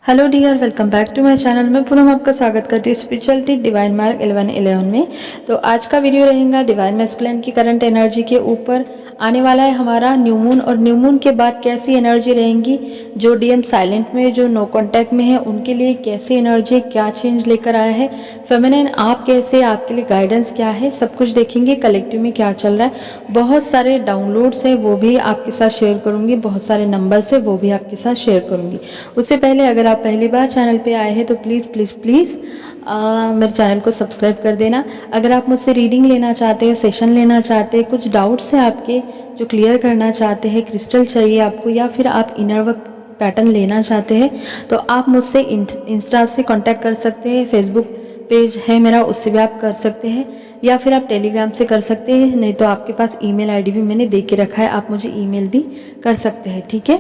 Hello dear, welcome back to my channel. मैं पूनम आपका स्वागत करती हूँ स्पिरिचुअलिटी डिवाइन मार्क 1111 में। तो आज का वीडियो रहेगा डिवाइन मैस्कुलिन की करंट एनर्जी के ऊपर। आने वाला है हमारा न्यू मून, और न्यू मून के बाद कैसी एनर्जी रहेंगी, जो डीएम साइलेंट में, जो नो कांटेक्ट में है, उनके लिए कैसी एनर्जी, क्या चेंज लेकर आया है फेमिनिन, आप कैसे, आपके लिए गाइडेंस क्या है, सब कुछ देखेंगे। कलेक्टिव में क्या चल रहा है, बहुत सारे डाउनलोड्स हैं वो भी आपके साथ शेयर करूँगी, बहुत सारे नंबर्स है वो भी आपके साथ शेयर करूँगी। उससे पहले अगर आप पहली बार चैनल पे आए हैं तो प्लीज़ प्लीज़ प्लीज़ मेरे चैनल को सब्सक्राइब कर देना। अगर आप मुझसे रीडिंग लेना चाहते हैं, सेशन लेना चाहते हैं, कुछ डाउट्स हैं आपके जो क्लियर करना चाहते हैं, क्रिस्टल चाहिए आपको, या फिर आप इनर वर्क पैटर्न लेना चाहते हैं, तो आप मुझसे इंस्टा से कांटेक्ट कर सकते हैं। फेसबुक पेज है मेरा, उससे भी आप कर सकते हैं, या फिर आप टेलीग्राम से कर सकते हैं। नहीं तो आपके पास ईमेल आईडी भी मैंने दे के रखा है, आप मुझे ईमेल भी कर सकते हैं। ठीक है,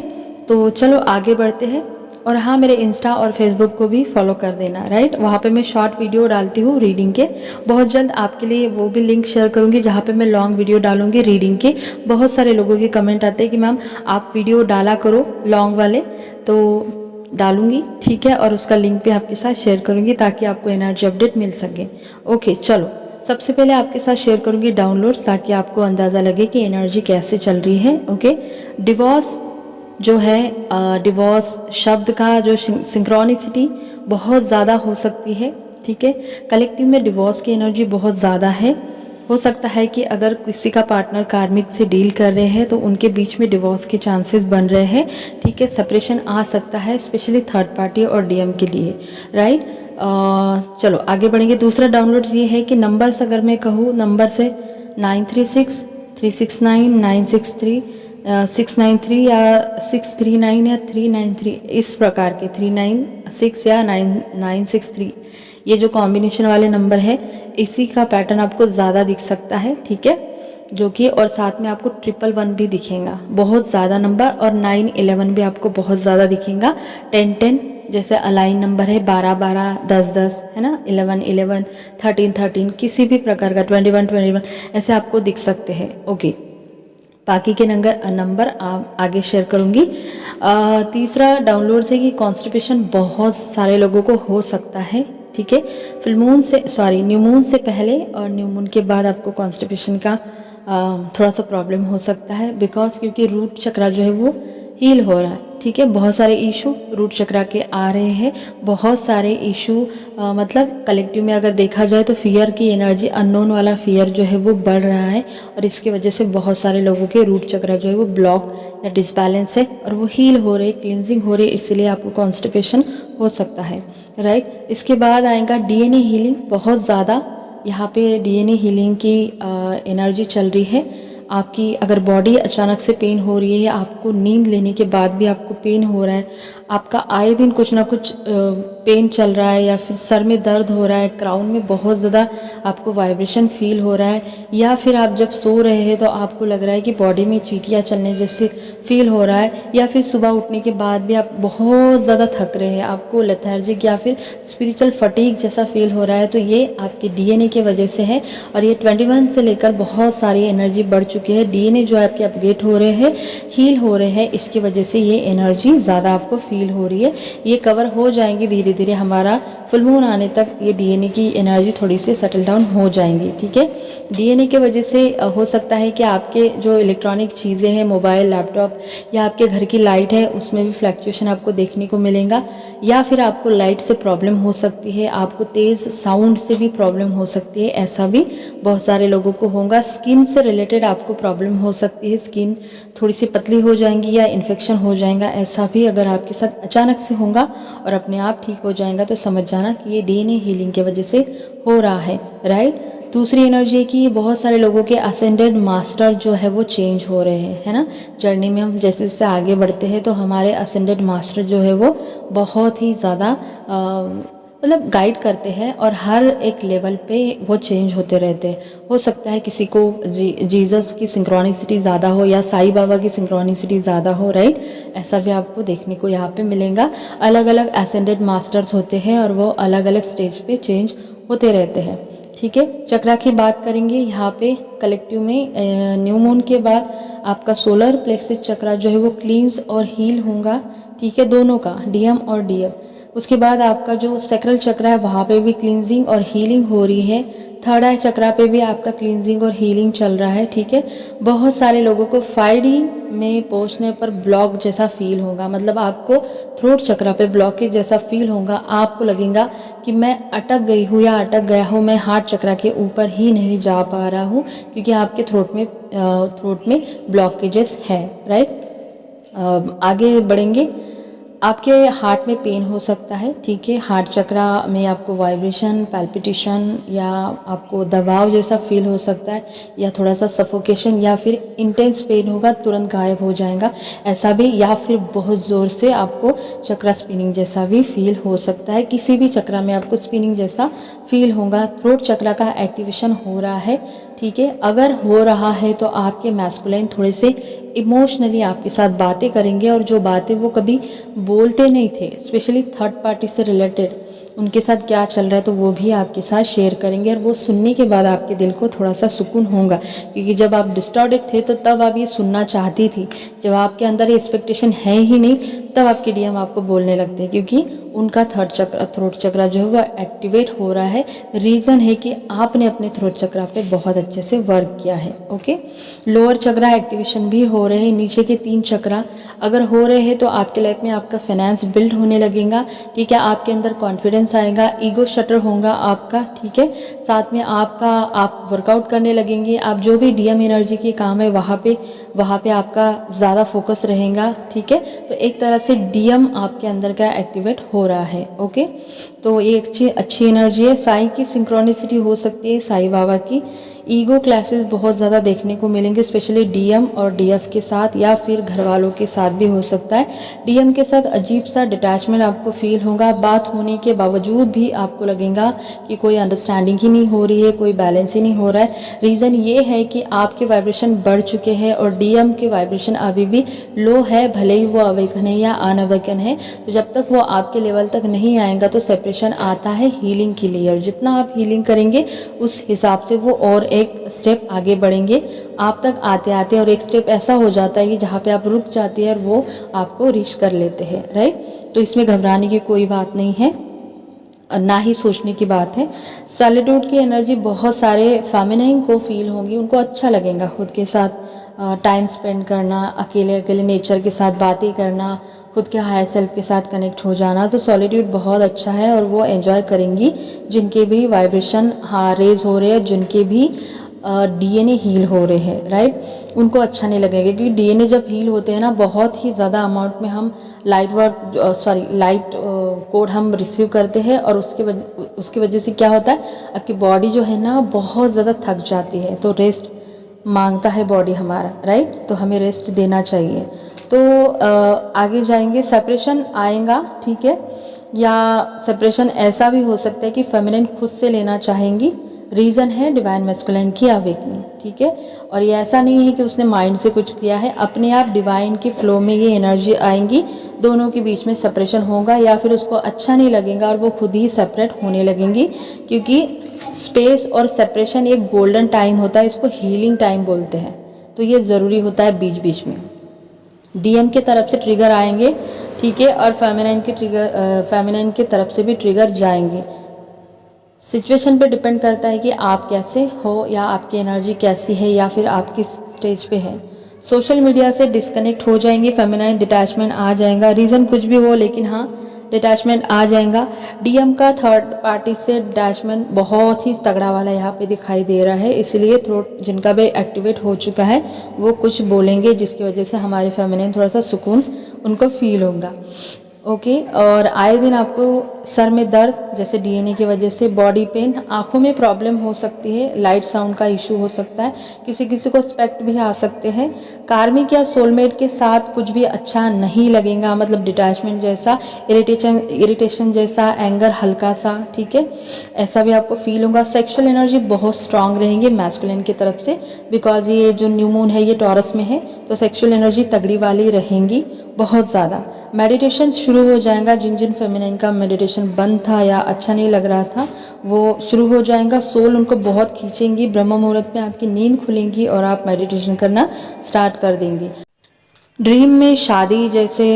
तो चलो आगे बढ़ते हैं। और हाँ, मेरे इंस्टा और फेसबुक को भी फॉलो कर देना, राइट। वहाँ पे मैं शॉर्ट वीडियो डालती हूँ रीडिंग के, बहुत जल्द आपके लिए वो भी लिंक शेयर करूँगी जहाँ पे मैं लॉन्ग वीडियो डालूँगी रीडिंग के। बहुत सारे लोगों के कमेंट आते हैं कि मैम आप वीडियो डाला करो लॉन्ग वाले, तो डालूँगी, ठीक है। और उसका लिंक भी आपके साथ शेयर करूँगी ताकि आपको एनर्जी अपडेट मिल सके। ओके, चलो सबसे पहले आपके साथ शेयर करूँगी डाउनलोड्स, ताकि आपको अंदाज़ा लगे कि एनर्जी कैसे चल रही है। ओके, डिवोर्स जो है, डिवोर्स शब्द का जो सिंक्रोनिसिटी बहुत ज़्यादा हो सकती है, ठीक है। कलेक्टिव में डिवोर्स की एनर्जी बहुत ज़्यादा है। हो सकता है कि अगर किसी का पार्टनर कार्मिक से डील कर रहे हैं तो उनके बीच में डिवोर्स के चांसेस बन रहे हैं, ठीक है। सेपरेशन आ सकता है, स्पेशली थर्ड पार्टी और डीएम के लिए, राइट। चलो आगे बढ़ेंगे। दूसरा डाउनलोड ये है कि नंबर्स, अगर मैं कहूँ नंबर से 936 369 963 693 या 639 या 393, इस प्रकार के 396 या 9963, ये जो कॉम्बिनेशन वाले नंबर है, इसी का पैटर्न आपको ज़्यादा दिख सकता है, ठीक है। जो कि और साथ में आपको 111 भी दिखेगा, बहुत ज़्यादा नंबर, और 911 भी आपको बहुत ज़्यादा दिखेगा। 1010 जैसे अलाइन नंबर है, 12-12, 10-10, है ना, 11-11, 13-13, किसी भी प्रकार का 21-21 ऐसे आपको दिख सकते हैं। ओके, बाकी के नंबर आगे शेयर करूँगी। तीसरा डाउनलोड है कि कॉन्स्टिपेशन बहुत सारे लोगों को हो सकता है, ठीक है। न्यू मून से पहले और न्यू मून के बाद आपको कॉन्स्टिपेशन का थोड़ा सा प्रॉब्लम हो सकता है, बिकॉज क्योंकि रूट चक्रा जो है वो हील हो रहा है, ठीक है। बहुत सारे इशू रूट चक्रा के आ रहे हैं, बहुत सारे इशू, मतलब कलेक्टिव में अगर देखा जाए तो फियर की एनर्जी, अननोन वाला फियर जो है वो बढ़ रहा है, और इसकी वजह से बहुत सारे लोगों के रूट चक्रा जो है वो ब्लॉक या डिसबैलेंस है, और वो हील हो रहे, क्लिनजिंग हो रही है, इसलिए आपको कॉन्स्टिपेशन हो सकता है, राइट। इसके बाद आएगा डीएनए हीलिंग, बहुत ज़्यादा यहाँ पे डीएनए हीलिंग की एनर्जी चल रही है। आपकी अगर बॉडी अचानक से पेन हो रही है, या आपको नींद लेने के बाद भी आपको पेन हो रहा है, आपका आए दिन कुछ ना कुछ पेन चल रहा है, या फिर सर में दर्द हो रहा है, क्राउन में बहुत ज़्यादा आपको वाइब्रेशन फील हो रहा है, या फिर आप जब सो रहे हैं तो आपको लग रहा है कि बॉडी में चींटियाँ चलने जैसे फील हो रहा है, या फिर सुबह उठने के बाद भी आप बहुत ज़्यादा थक रहे हैं, आपको लेथार्जिक या फिर स्पिरिचुअल फटीग जैसा फील हो रहा है, तो ये आपके डीएनए की वजह से है। और ये 21 से लेकर बहुत सारी एनर्जी बढ़ चुकी है, डीएनए जो है आपके अपडेट हो रहे हैं, हील हो रहे हैं, इसकी वजह से ये एनर्जी ज़्यादा आपको फील हो रही है। ये कवर हो जाएंगी धीरे धीरे, हमारा फुल मून आने तक ये डीएनए की एनर्जी थोड़ी सी सेटल डाउन हो जाएंगी, ठीक है। डीएनए की वजह से हो सकता है कि आपके जो इलेक्ट्रॉनिक चीज़ें हैं, मोबाइल, लैपटॉप, या आपके घर की लाइट है, उसमें भी फ्लक्चुएशन आपको देखने को मिलेगा, या फिर आपको लाइट से प्रॉब्लम हो सकती है, आपको तेज़ साउंड से भी प्रॉब्लम हो सकती है, ऐसा भी बहुत सारे लोगों को होगा। स्किन से रिलेटेड आपको प्रॉब्लम हो सकती है, स्किन थोड़ी सी पतली हो जाएंगी या इन्फेक्शन हो जाएगा, ऐसा भी अगर आपके साथ अचानक से होगा और अपने आप ठीक हो जाएगा, तो समझ जाना कि ये डीएनए हीलिंग की वजह से हो रहा है, राइट। दूसरी एनर्जी है कि बहुत सारे लोगों के असेंडेड मास्टर जो है वो चेंज हो रहे हैं, है ना। जर्नी में हम जैसे जैसे आगे बढ़ते हैं तो हमारे असेंडेड मास्टर जो है वो बहुत ही ज़्यादा मतलब गाइड करते हैं, और हर एक लेवल पे वो चेंज होते रहते हैं। हो सकता है किसी को जीसस की सिंक्रोनिसिटी ज़्यादा हो, या साईं बाबा की सिंक्रोनिसिटी ज़्यादा हो, राइट। ऐसा भी आपको देखने को यहाँ पे मिलेगा। अलग अलग असेंडेड मास्टर्स होते हैं, और वो अलग अलग स्टेज पे चेंज होते रहते हैं, ठीक है। चक्रा की बात करेंगे यहाँ पे कलेक्टिव में। न्यू मून के बाद आपका सोलर प्लेक्सिस चक्रा जो है वो क्लींस और हील होगा, ठीक है, दोनों का, डीएम और डीएफ। उसके बाद आपका जो सैक्रल चक्र है वहाँ पे भी क्लींजिंग और हीलिंग हो रही है। थर्ड आई चक्रा पे भी आपका क्लींजिंग और हीलिंग चल रहा है, ठीक है। बहुत सारे लोगों को 5D में पहुंचने पर ब्लॉक जैसा फील होगा, मतलब आपको थ्रोट चक्रा पे ब्लॉकेज जैसा फील होगा। आपको लगेगा कि मैं अटक गई हूँ या अटक गया हूँ, मैं हार्ट चक्रा के ऊपर ही नहीं जा पा रहा हूँ क्योंकि आपके थ्रोट में ब्लॉकेजेस है, राइट। आगे बढ़ेंगे। आपके हार्ट में पेन हो सकता है, ठीक है। हार्ट चक्रा में आपको वाइब्रेशन, पैल्पिटेशन या आपको दबाव जैसा फील हो सकता है, या थोड़ा सा सफोकेशन, या फिर इंटेंस पेन होगा, तुरंत गायब हो जाएगा ऐसा भी, या फिर बहुत ज़ोर से आपको चक्रा स्पिनिंग जैसा भी फील हो सकता है। किसी भी चक्रा में आपको स्पिनिंग जैसा फील होगा। थ्रोट चक्रा का एक्टिवेशन हो रहा है, ठीक है। अगर हो रहा है तो आपके मैस्कुलिन थोड़े से इमोशनली आपके साथ बातें करेंगे, और जो बातें वो कभी बोलते नहीं थे, स्पेशली थर्ड पार्टी से रिलेटेड, उनके साथ क्या चल रहा है तो वो भी आपके साथ शेयर करेंगे। और वो सुनने के बाद आपके दिल को थोड़ा सा सुकून होगा, क्योंकि जब आप डिस्टॉर्टेड थे तो तब आप ये सुनना चाहती थी। जब आपके अंदर ये एक्सपेक्टेशन है ही नहीं, तब आपके डीएम आपको बोलने लगते हैं, क्योंकि उनका थ्रोट चक्रा जो है वो एक्टिवेट हो रहा है। रीज़न है कि आपने अपने थ्रोट चक्रा पे बहुत अच्छे से वर्क किया है, ओके। लोअर चक्रा एक्टिवेशन भी हो रहे हैं। नीचे के 3 चक्रा अगर हो रहे हैं तो आपके लाइफ में आपका फाइनेंस बिल्ड होने लगेगा, ठीक है। आपके अंदर कॉन्फिडेंस आएगा, ईगो शटर होगा आपका, ठीक है। साथ में आप वर्कआउट करने लगेंगे। आप जो भी डीएम एनर्जी के काम है वहाँ पे आपका ज़्यादा फोकस रहेगा, ठीक है। तो एक तरह से डीएम आपके अंदर का एक्टिवेट हो रहा है, ओके। तो ये अच्छी एनर्जी है। साई की सिंक्रोनिसिटी हो सकती है, साई बाबा की। ईगो क्लैशेस बहुत ज़्यादा देखने को मिलेंगे, स्पेशली डीएम और डीएफ के साथ, या फिर घर वालों के साथ भी हो सकता है। डीएम के साथ अजीब सा डिटैचमेंट आपको फील होगा। बात होने के बावजूद भी आपको लगेगा कि कोई अंडरस्टैंडिंग ही नहीं हो रही है, कोई बैलेंस ही नहीं हो रहा है। रीज़न ये है कि आपके वाइब्रेशन बढ़ चुके हैं और डीएम के वाइब्रेशन अभी भी लो है, भले ही वो अवेकन है या अनअवेकन है। तो जब तक वो आपके लेवल तक नहीं आएगा तो सेपरेशन आता है हीलिंग के लिए, और जितना आप हीलिंग करेंगे उस हिसाब से वो और एक स्टेप आगे बढ़ेंगे आप तक आते आते। और एक स्टेप ऐसा हो जाता है कि जहाँ पे आप रुक जाते हैं और वो आपको रीच कर लेते हैं, राइट। तो इसमें घबराने की कोई बात नहीं है, ना ही सोचने की बात है। सॉलिट्यूड की एनर्जी बहुत सारे फेमिनाइन को फील होगी, उनको अच्छा लगेगा खुद के साथ टाइम स्पेंड करना, अकेले अकेले नेचर के साथ बातें करना, खुद के हायर सेल्फ के साथ कनेक्ट हो जाना। तो सॉलिट्यूड बहुत अच्छा है और वो एंजॉय करेंगी जिनके भी वाइब्रेशन रेज हो रहे हैं, जिनके भी डीएनए हील हो रहे हैं, राइट। उनको अच्छा नहीं लगेगा, क्योंकि डीएनए जब हील होते हैं ना, बहुत ही ज़्यादा अमाउंट में हम लाइट कोड हम रिसीव करते हैं, और उसके वजह से क्या होता है, आपकी बॉडी जो है ना बहुत ज़्यादा थक जाती है। तो रेस्ट मांगता है बॉडी हमारा, राइट। तो हमें रेस्ट देना चाहिए। तो आगे जाएंगे। सेपरेशन आएगा, ठीक है, या सेपरेशन ऐसा भी हो सकता है कि फेमिनिन खुद से लेना चाहेंगी। रीज़न है डिवाइन मैस्कुलिन की अवेकनिंग, ठीक है। और ये ऐसा नहीं है कि उसने माइंड से कुछ किया है, अपने आप डिवाइन के फ्लो में ये एनर्जी आएंगी। दोनों के बीच में सेपरेशन होगा, या फिर उसको अच्छा नहीं लगेगा और वो खुद ही सेपरेट होने लगेंगी, क्योंकि स्पेस और सेपरेशन एक गोल्डन टाइम होता है, इसको हीलिंग टाइम बोलते हैं। तो ये ज़रूरी होता है बीच बीच में। डीएम के तरफ से ट्रिगर आएंगे, ठीक है, और फेमिनाइन के तरफ से भी ट्रिगर जाएंगे। सिचुएशन पे डिपेंड करता है कि आप कैसे हो, या आपकी एनर्जी कैसी है, या फिर आप किस स्टेज पे है। सोशल मीडिया से डिस्कनेक्ट हो जाएंगे, फेमिनाइन डिटैचमेंट आ जाएगा। रीज़न कुछ भी हो, लेकिन हाँ डिटैचमेंट आ जाएगा। डीएम का थर्ड पार्टी से डिटैचमेंट बहुत ही तगड़ा वाला यहाँ पे दिखाई दे रहा है, इसलिए थ्रोट जिनका भी एक्टिवेट हो चुका है वो कुछ बोलेंगे, जिसकी वजह से हमारे फेमिनाइन थोड़ा सा सुकून उनको फील होगा, ओके। और आए दिन आपको सर में दर्द, जैसे डीएनए की वजह से बॉडी पेन, आंखों में प्रॉब्लम हो सकती है, लाइट साउंड का इशू हो सकता है, किसी किसी को स्पेक्ट भी आ सकते हैं। कार्मिक या सोलमेट के साथ कुछ भी अच्छा नहीं लगेगा, मतलब डिटैचमेंट जैसा, इरिटेशन जैसा, एंगर हल्का सा, ठीक है, ऐसा भी आपको फील होगा। सेक्सुअल एनर्जी बहुत स्ट्रांग रहेंगे मैस्कुलिन की तरफ से, बिकॉज ये जो न्यू मून है ये टॉरस में है, तो सेक्सुअल एनर्जी तगड़ी वाली रहेंगी बहुत ज़्यादा। मेडिटेशन शुरू हो जाएगा, जिन जिन फेमिनाइन का मेडिटेशन बंद था या अच्छा नहीं लग रहा था वो शुरू हो जाएगा। सोल उनको बहुत खींचेंगी, ब्रह्म मुहूर्त में आपकी नींद खुलेंगी और आप मेडिटेशन करना स्टार्ट कर देंगी। ड्रीम में शादी जैसे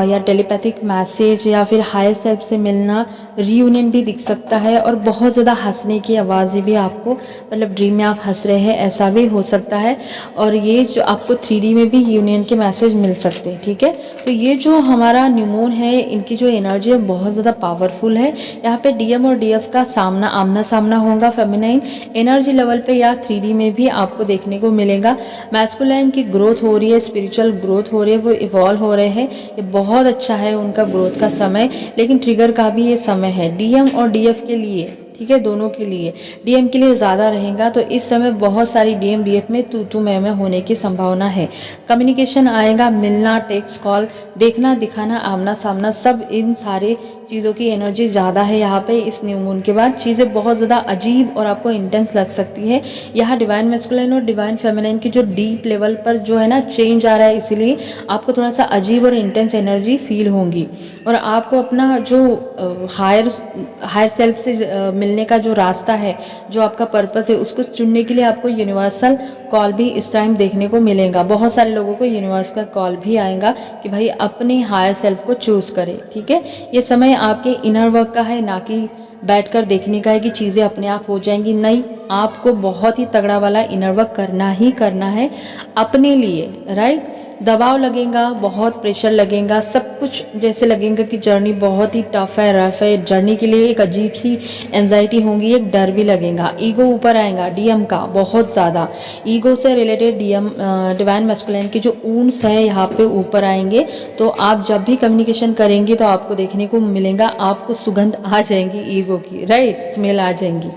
या टेलीपैथिक मैसेज या फिर हायर सेल्फ से मिलना, रीयूनियन भी दिख सकता है। और बहुत ज़्यादा हंसने की आवाज़ें भी आपको, मतलब ड्रीम में आप हंस रहे हैं ऐसा भी हो सकता है। और ये जो आपको 3D में भी यूनियन के मैसेज मिल सकते हैं, ठीक है। तो ये जो हमारा न्यू मून है, इनकी जो एनर्जी है बहुत ज़्यादा पावरफुल है। यहाँ पे डीएम और डीएफ का सामना आमना सामना होगा फेमिनाइन एनर्जी लेवल पे, या 3D में भी आपको देखने को मिलेगा। मैस्कुलाइन की ग्रोथ हो रही है, स्पिरिचुअल ग्रोथ हो रही है, वो इवॉल्व हो रहे हैं। ये बहुत अच्छा है उनका ग्रोथ का समय, लेकिन ट्रिगर का भी ये समय है डीएम और डीएफ के लिए, ठीक है, दोनों के लिए। डीएम के लिए ज़्यादा रहेगा, तो इस समय बहुत सारी डीएम डीएफ में तू मैं होने की संभावना है। कम्युनिकेशन आएगा, मिलना, टेक्स्ट कॉल, देखना दिखाना, आमना सामना, सब इन सारे चीज़ों की एनर्जी ज़्यादा है यहाँ पे। इस न्यू मून के बाद चीज़ें बहुत ज़्यादा अजीब और आपको इंटेंस लग सकती है। यहाँ डिवाइन मैस्कुलिन और डिवाइन फेमिनिन की जो डीप लेवल पर जो है ना चेंज आ रहा है, इसीलिए आपको थोड़ा सा अजीब और इंटेंस एनर्जी फील होंगी। और आपको अपना जो हायर सेल्फ से मिलने का जो रास्ता है, जो आपका पर्पस है, उसको चुनने के लिए आपको यूनिवर्सल कॉल भी इस टाइम देखने को मिलेगा। बहुत सारे लोगों को यूनिवर्स का कॉल भी आएगा कि भाई अपने हायर सेल्फ को चूज करें, ठीक है। ये समय आपके इनर वर्क का है, ना कि बैठकर देखने का है कि चीज़ें अपने आप हो जाएंगी। नहीं, आपको बहुत ही तगड़ा वाला इनर वर्क करना ही करना है अपने लिए, राइट। दबाव लगेगा, बहुत प्रेशर लगेगा, सब कुछ जैसे लगेगा कि जर्नी बहुत ही टफ है, रफ है। जर्नी के लिए एक अजीब सी एंजाइटी होगी, एक डर भी लगेगा। ईगो ऊपर आएगा डीएम का, बहुत ज़्यादा ईगो से रिलेटेड डीएम डिवाइन मैस्कुलिन के जो ऊन्स है यहाँ पे ऊपर आएंगे। तो आप जब भी कम्युनिकेशन करेंगे तो आपको देखने को मिलेगा, आपको सुगंध आ जाएंगी ईगो की, राइट, स्मेल आ जाएंगी।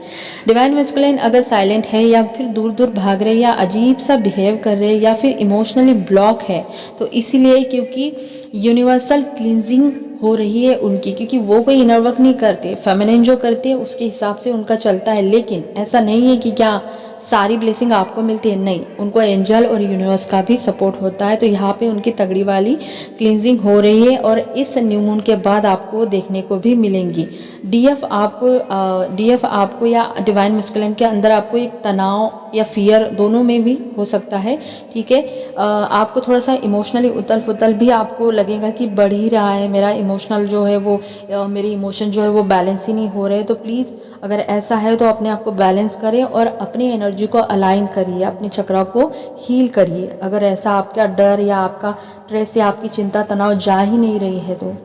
डिवाइन मैस्कुलिन अगर साइलेंट है या फिर दूर दूर भाग रहे या अजीब सा बिहेव कर रहे या फिर इमोशनली ब्लॉक है, तो इसीलिए क्योंकि यूनिवर्सल क्लींजिंग हो रही है उनकी, क्योंकि वो कोई इनर वर्क नहीं करते। फेमिनिन जो करते हैं उसके हिसाब से उनका चलता है, लेकिन ऐसा नहीं है कि क्या सारी ब्लेसिंग आपको मिलती है, नहीं, उनको एंजल और यूनिवर्स का भी सपोर्ट होता है। तो यहाँ पे उनकी तगड़ी वाली क्लींजिंग हो रही है और इस न्यू मून के बाद आपको देखने को भी मिलेंगी। डीएफ आपको या डिवाइन मैस्कुलिन के अंदर आपको एक तनाव या फियर दोनों में भी हो सकता है, ठीक है। आपको थोड़ा सा इमोशनली उतल फुतल भी आपको लगेगा कि बढ़ ही रहा है मेरा इमोशनल जो है वो, मेरे इमोशन जो है वो बैलेंस ही नहीं हो रहे। तो प्लीज़ अगर ऐसा है तो अपने आप को बैलेंस करें और अपनी एनर्जी को अलाइन करिए, अपने चक्रा को हील करिए। अगर ऐसा आपका डर या आपका स्ट्रेस या आपकी चिंता तनाव जा ही नहीं रही है, तो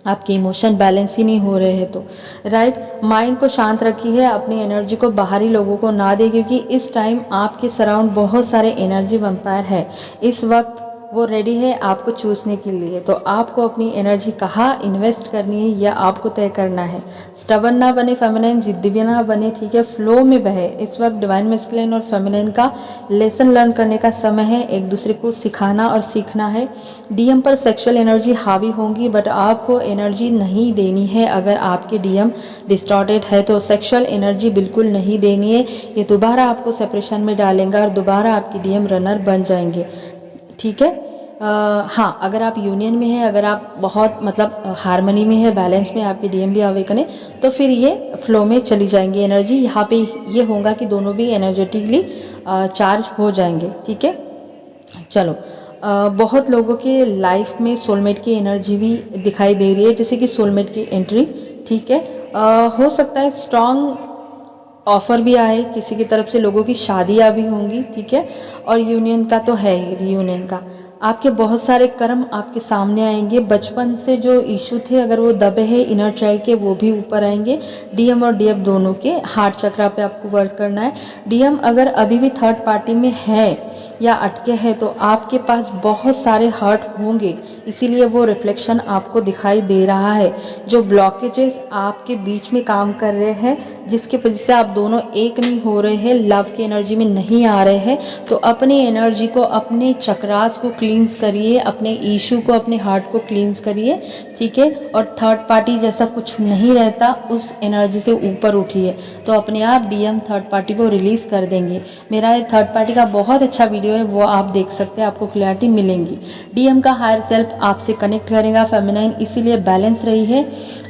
आपके इमोशन बैलेंस ही नहीं हो रहे हैं, तो राइट, माइंड को शांत रखिए, अपनी एनर्जी को बाहरी लोगों को ना दे, क्योंकि इस टाइम आपके सराउंड बहुत सारे एनर्जी वैम्पायर है। इस वक्त वो रेडी है आपको चूसने के लिए। तो आपको अपनी एनर्जी कहाँ इन्वेस्ट करनी है यह आपको तय करना है। स्टबन ना बने फेमिनिन, जिद्दी भी ना बने, ठीक है, फ्लो में बहे। इस वक्त डिवाइन मैस्कुलिन और फेमिनिन का लेसन लर्न करने का समय है, एक दूसरे को सिखाना और सीखना है। डीएम पर सेक्सुअल एनर्जी हावी होंगी, बट आपको एनर्जी नहीं देनी है। अगर आपके डीएम डिस्टॉर्टेड है तो सेक्सुअल एनर्जी बिल्कुल नहीं देनी है, ये दोबारा आपको सेपरेशन में डालेगा और दोबारा आपकी डीएम रनर बन जाएंगे, ठीक है। हाँ, अगर आप यूनियन में हैं, अगर आप बहुत मतलब हारमनी में है, बैलेंस में, आपके डीएम भी अवेकन है, तो फिर ये फ्लो में चली जाएंगी एनर्जी। यहाँ पे ये होगा कि दोनों भी एनर्जेटिकली चार्ज हो जाएंगे, ठीक है। चलो, बहुत लोगों के लाइफ में सोलमेट की एनर्जी भी दिखाई दे रही है, जैसे कि सोलमेट की एंट्री, ठीक है। हो सकता है स्ट्रॉन्ग ऑफर भी आए किसी की तरफ से, लोगों की शादियाँ भी होंगी, ठीक है। और यूनियन का तो है ही, रीयूनियन का आपके बहुत सारे कर्म आपके सामने आएंगे। बचपन से जो इशू थे, अगर वो दबे हैं इनर चाइल्ड के, वो भी ऊपर आएंगे। डीएम और डीएफ दोनों के हार्ट चक्रा पे आपको वर्क करना है। डीएम अगर अभी भी थर्ड पार्टी में है या अटके हैं, तो आपके पास बहुत सारे हर्ट होंगे, इसीलिए वो रिफ्लेक्शन आपको दिखाई दे रहा है। जो ब्लॉकेजेस आपके बीच में काम कर रहे हैं, जिसके वजह से आप दोनों एक नहीं हो रहे हैं, लव की एनर्जी में नहीं आ रहे हैं, तो अपनी एनर्जी को, अपने चक्रास को क्लींस करिए, अपने इशू को, अपने हार्ट को क्लींस करिए, ठीक है। और थर्ड पार्टी जैसा कुछ नहीं रहता, उस एनर्जी से ऊपर उठिए, तो अपने आप डीएम थर्ड पार्टी को रिलीज कर देंगे। मेरा ये थर्ड पार्टी का बहुत अच्छा वीडियो है, वो आप देख सकते हैं, आपको क्लैरिटी मिलेंगी। डीएम का हायर सेल्फ आपसे कनेक्ट करेगा फेमिनाइन, इसीलिए बैलेंस रहिए,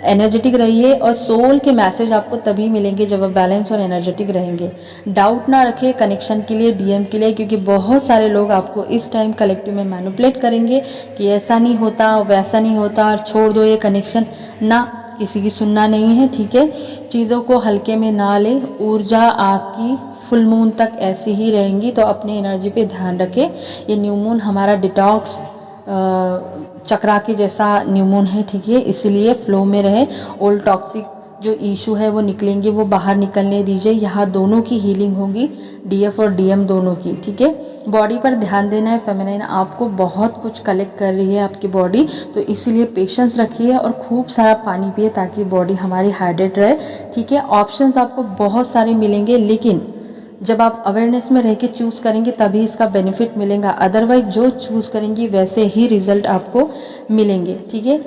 एनर्जेटिक रहिए, और सोल के मैसेज आपको तभी मिलेंगे जब आप बैलेंस और एनर्जेटिक रहेंगे। डाउट ना रखिए कनेक्शन के लिए, डीएम के लिए, क्योंकि बहुत सारे लोग आपको इस टाइम कलेक्टिव में मैनिपुलेट करेंगे कि ऐसा नहीं होता, वैसा नहीं होता और छोड़ दो ये कनेक्शन, ना, किसी की सुनना नहीं है, ठीक है। चीज़ों को हल्के में ना ले, ऊर्जा आपकी फुल मून तक ऐसी ही रहेंगी। तो अपने एनर्जी पे ध्यान रखें। ये न्यू मून हमारा डिटॉक्स चक्रा के जैसा न्यू मून है, ठीक है, इसीलिए फ्लो में रहे। ओल्ड टॉक्सिक जो इशू है वो निकलेंगे, वो बाहर निकलने दीजिए। यहाँ दोनों की हीलिंग होगी, डीएफ और डीएम दोनों की, ठीक है। बॉडी पर ध्यान देना है। फेमिनाइन आपको बहुत कुछ कलेक्ट कर रही है आपकी बॉडी, तो इसीलिए पेशेंस रखिए और खूब सारा पानी पिए ताकि बॉडी हमारी हाइड्रेट रहे, ठीक है। ऑप्शंस आपको बहुत सारे मिलेंगे, लेकिन जब आप अवेयरनेस में रह के चूज़ करेंगे तभी इसका बेनिफिट मिलेगा। अदरवाइज जो चूज़ करेंगी वैसे ही रिजल्ट आपको मिलेंगे, ठीक है।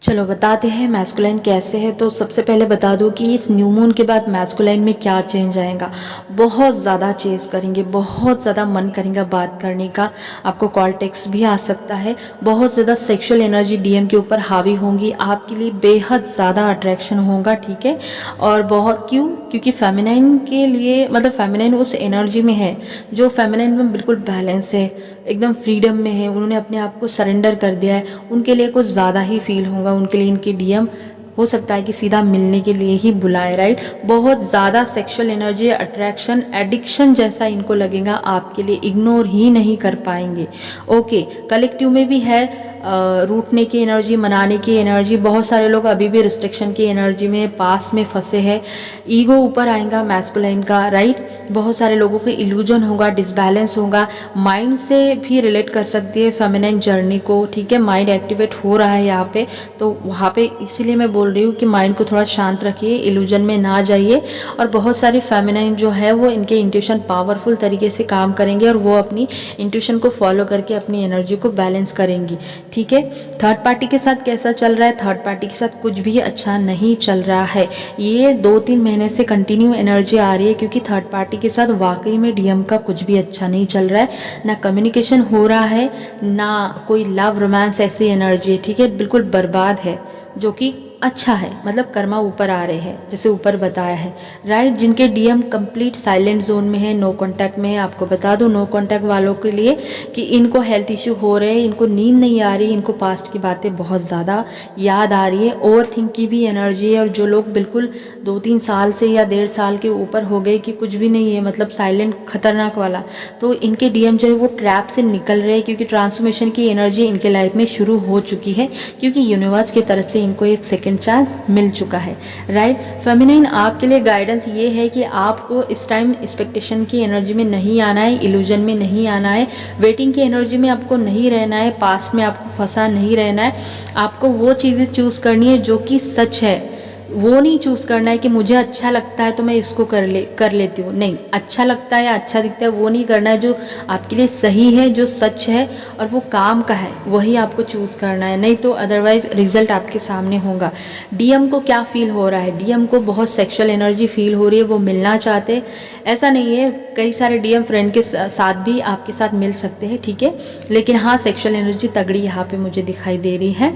चलो बताते हैं मैस्कुलाइन कैसे है। तो सबसे पहले बता दूं कि इस न्यू मून के बाद मैस्कुलाइन में क्या चेंज आएगा। बहुत ज़्यादा चेंज करेंगे, बहुत ज़्यादा मन करेगा बात करने का, आपको कॉल टेक्स्ट भी आ सकता है। बहुत ज़्यादा सेक्सुअल एनर्जी डीएम के ऊपर हावी होंगी, आपके लिए बेहद ज़्यादा अट्रैक्शन होगा, ठीक है। और बहुत क्योंकि फेमिनाइन के लिए, मतलब फेमिनाइन उस एनर्जी में है जो फेमिनाइन में बिल्कुल बैलेंस है, एकदम फ्रीडम में है, उन्होंने अपने आप को सरेंडर कर दिया है। उनके लिए कुछ ज़्यादा ही फील होगा, उनके लिए इनके डीएम हो सकता है कि सीधा मिलने के लिए ही बुलाए, राइट। बहुत ज़्यादा सेक्सुअल एनर्जी, अट्रैक्शन, एडिक्शन जैसा इनको लगेगा, आपके लिए इग्नोर ही नहीं कर पाएंगे। ओके, कलेक्टिव में भी है रूठने की एनर्जी, मनाने की एनर्जी। बहुत सारे लोग अभी भी रिस्ट्रिक्शन की एनर्जी में, पास में फंसे हैं। ईगो ऊपर आएगा मैस्कुलाइन का, राइट। बहुत सारे लोगों को इल्यूजन होगा, डिसबैलेंस होगा। माइंड से भी रिलेट कर सकती है फेमिनाइन जर्नी को, ठीक है। माइंड एक्टिवेट हो रहा है यहाँ पे, तो वहाँ पे इसीलिए मैं बोल रही हूँ कि माइंड को थोड़ा शांत रखिए, इल्यूजन में ना जाइए। और बहुत सारी फेमिनाइन जो है वो इनके इंट्यूशन पावरफुल तरीके से काम करेंगे और वो अपनी इंट्यूशन को फॉलो करके अपनी एनर्जी को बैलेंस करेंगी, ठीक है। थर्ड पार्टी के साथ कैसा चल रहा है? थर्ड पार्टी के साथ कुछ भी अच्छा नहीं चल रहा है। ये 2-3 महीने से कंटिन्यू एनर्जी आ रही है, क्योंकि थर्ड पार्टी के साथ वाकई में डीएम का कुछ भी अच्छा नहीं चल रहा है। ना कम्युनिकेशन हो रहा है, ना कोई लव रोमांस, ऐसी एनर्जी है, ठीक है, बिल्कुल बर्बाद है। जो कि अच्छा है, मतलब कर्मा ऊपर आ रहे हैं जैसे ऊपर बताया है, राइट। जिनके डीएम कंप्लीट साइलेंट जोन में है, नो कांटेक्ट में है, आपको बता दो नो कांटेक्ट वालों के लिए कि इनको हेल्थ इश्यू हो रहे हैं, इनको नींद नहीं आ रही, इनको पास्ट की बातें बहुत ज़्यादा याद आ रही है, ओवर थिंक की भी एनर्जी है। और जो लोग बिल्कुल 2-3 साल से या 1.5 साल के ऊपर हो गए कि कुछ भी नहीं है, मतलब साइलेंट खतरनाक वाला, तो इनके डीएम जो है वो ट्रैप से निकल रहे हैं, क्योंकि ट्रांसफॉर्मेशन की एनर्जी इनके लाइफ में शुरू हो चुकी है, क्योंकि यूनिवर्स की तरफ से इनको एक सेकेंड चांस मिल चुका है, राइट। फेमिनाइन आपके लिए गाइडेंस ये है कि आपको इस टाइम एक्सपेक्टेशन की एनर्जी में नहीं आना है, इल्यूजन में नहीं आना है, वेटिंग की एनर्जी में आपको नहीं रहना है, पास्ट में आपको फंसा नहीं रहना है। आपको वो चीज़ें चूज़ करनी है जो कि सच है। वो नहीं चूज़ करना है कि मुझे अच्छा लगता है तो मैं इसको कर लेती हूँ, नहीं। अच्छा लगता है या अच्छा दिखता है वो नहीं करना है, जो आपके लिए सही है, जो सच है और वो काम का है, वही आपको चूज़ करना है, नहीं तो अदरवाइज रिजल्ट आपके सामने होगा। डीएम को क्या फील हो रहा है? डीएम को बहुत सेक्सुअल एनर्जी फील हो रही है, वो मिलना चाहते। ऐसा नहीं है, कई सारे डीएम फ्रेंड के साथ भी आपके साथ मिल सकते हैं, ठीक है, लेकिन हाँ सेक्सुअल एनर्जी तगड़ी यहाँ पे मुझे दिखाई दे रही है।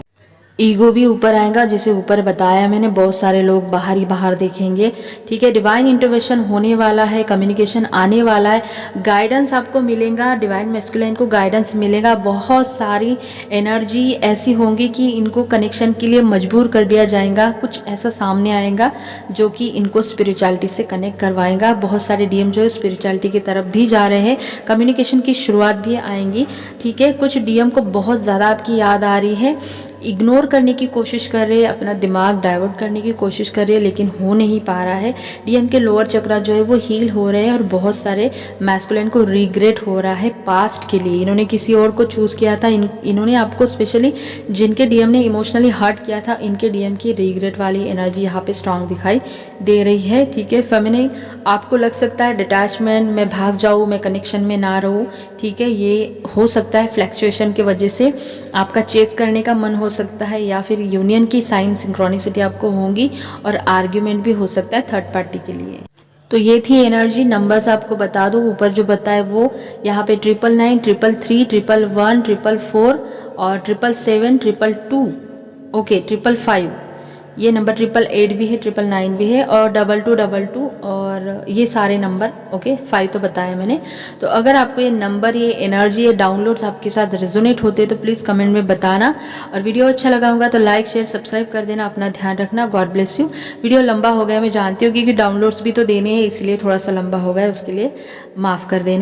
ईगो भी ऊपर आएगा, जैसे ऊपर बताया मैंने, बहुत सारे लोग बाहर ही बाहर देखेंगे, ठीक है। डिवाइन इंटरवेंशन होने वाला है, कम्युनिकेशन आने वाला है, गाइडेंस आपको मिलेगा, डिवाइन मैस्कुलाइन को गाइडेंस मिलेगा। बहुत सारी एनर्जी ऐसी होंगी कि इनको कनेक्शन के लिए मजबूर कर दिया जाएगा, कुछ ऐसा सामने आएगा जो कि इनको स्पिरिचुअलिटी से कनेक्ट करवाएगा। बहुत सारे डीएम जो है स्पिरिचुअलिटी की तरफ भी जा रहे हैं, कम्युनिकेशन की शुरुआत भी आएंगी, ठीक है। कुछ डीएम को बहुत ज़्यादा आपकी याद आ रही है, इग्नोर करने की कोशिश कर रहे हैं, अपना दिमाग डाइवर्ट करने की कोशिश कर रहे हैं, लेकिन हो नहीं पा रहा है। डीएम के लोअर चक्रा जो है वो हील हो रहे हैं और बहुत सारे मैस्कुलिन को रिग्रेट हो रहा है पास्ट के लिए। इन्होंने किसी और को चूज़ किया था, इन्होंने आपको, स्पेशली जिनके डीएम ने इमोशनली हर्ट किया था, इनके डीएम की रिग्रेट वाली एनर्जी यहाँ पे स्ट्रांग दिखाई दे रही है, ठीक है। फेमिनिन आपको लग सकता है डिटैचमेंट, मैं भाग जाऊँ, मैं कनेक्शन में ना रहूँ, ठीक है, ये हो सकता है फ्लैक्चुएशन की वजह से आपका चेज करने का मन हो सकता है, या फिर यूनियन की साइन सिंक्रोनिसिटी आपको होंगी और आर्ग्यूमेंट भी हो सकता है थर्ड पार्टी के लिए। तो ये थी एनर्जी। नंबर्स आपको बता दो, ऊपर जो बताए वो यहाँ पे 999, 333, 111, 444 और 777, 222, ओके 555, ये नंबर 888 भी है, 999 भी है और 2222 और ये सारे नंबर ओके 5 तो बताया मैंने। तो अगर आपको ये नंबर, ये एनर्जी, ये डाउनलोड्स आपके साथ रेजोनेट होते तो प्लीज़ कमेंट में बताना। और वीडियो अच्छा लगा होगा तो लाइक शेयर सब्सक्राइब कर देना। अपना ध्यान रखना। God bless you. वीडियो लंबा हो गया मैं जानती हूँ, क्योंकि डाउनलोड्स भी तो देने हैं, इसलिए थोड़ा सा लंबा हो गया, उसके लिए माफ़ कर देना।